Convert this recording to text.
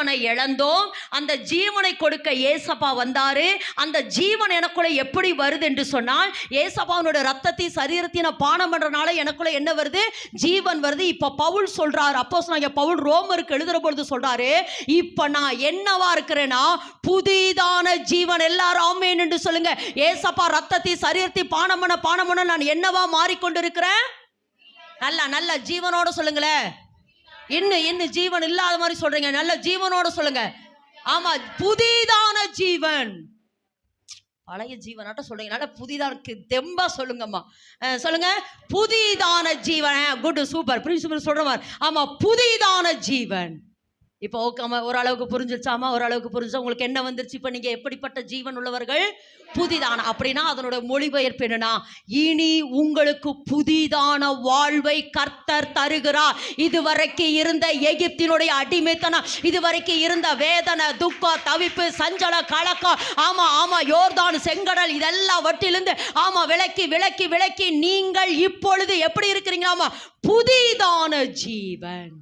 ஜீவனை இழந்தோம், அந்த ஜீவனை கொடுக்க ஏசப்பா வந்தாரு. அந்த ஜீவன் எனக்குள்ள எப்படி வருது என்று சொன்னால், ஏசப்பாவோட ரத்தத்தை சரீரத்தை நான் பானம் பண்றதுனால எனக்குள்ள என்ன வருது? ஜீவன் வருது. இப்ப பவுல் சொல்றாரு, அப்போஸ்தலனாகிய பவுல் ரோமருக்கு எழுதுற பொழுது சொல்றாரு, இப்ப நான் என்னவா இருக்கிறேன்னா புதிதான ஜீவன். எல்லாரும் ஆமென் என்று சொல்லுங்க. ஏசப்பா ரத்தத்தை சரீரத்தை பானம் பண்ண நான் என்னவா மாறிக்கொண்டிருக்கிறேன்? நல்ல ஜீவனோட சொல்லுங்களேன். இன்னும் ஜீவன் இல்லாத மாதிரி சொல்றீங்க. நல்ல ஜீவனோட சொல்லுங்க. ஆமா, புதிதான ஜீவன். பழைய ஜீவனாட்ட சொல்றீங்க. நல்ல புதிதான தெம்பா சொல்லுங்கம்மா. சொல்லுங்க, புதிதான ஜீவன். Good, super. பிரின்சிபல் சொல்ற மாதிரி. ஆமா, புதிதான ஜீவன். இப்போ ஓகேம்மா, ஓரளவுக்கு புரிஞ்சிருச்சாமா? ஓரளவுக்கு புரிஞ்சா உங்களுக்கு என்ன வந்துருச்சு? இப்போ நீங்க எப்படிப்பட்ட ஜீவன் உள்ளவர்கள்? புதிதான. அப்படின்னா அதனோட மொழிபெயர்ப்பு என்னன்னா, இனி உங்களுக்கு புதிதான வாழ்வை கர்த்தர் தருகிறார். இதுவரைக்கும் இருந்த எகிப்தினுடைய அடிமைத்தனம், இதுவரைக்கும் இருந்த வேதனை, துக்கம், தவிப்பு, சஞ்சல, கலக்கம், ஆமா யோர்தான், செங்கடல், இதெல்லாம் வட்டிலிருந்து ஆமா விலக்கி நீங்கள் இப்பொழுது எப்படி இருக்கிறீங்களாமா? புதிதான ஜீவன்.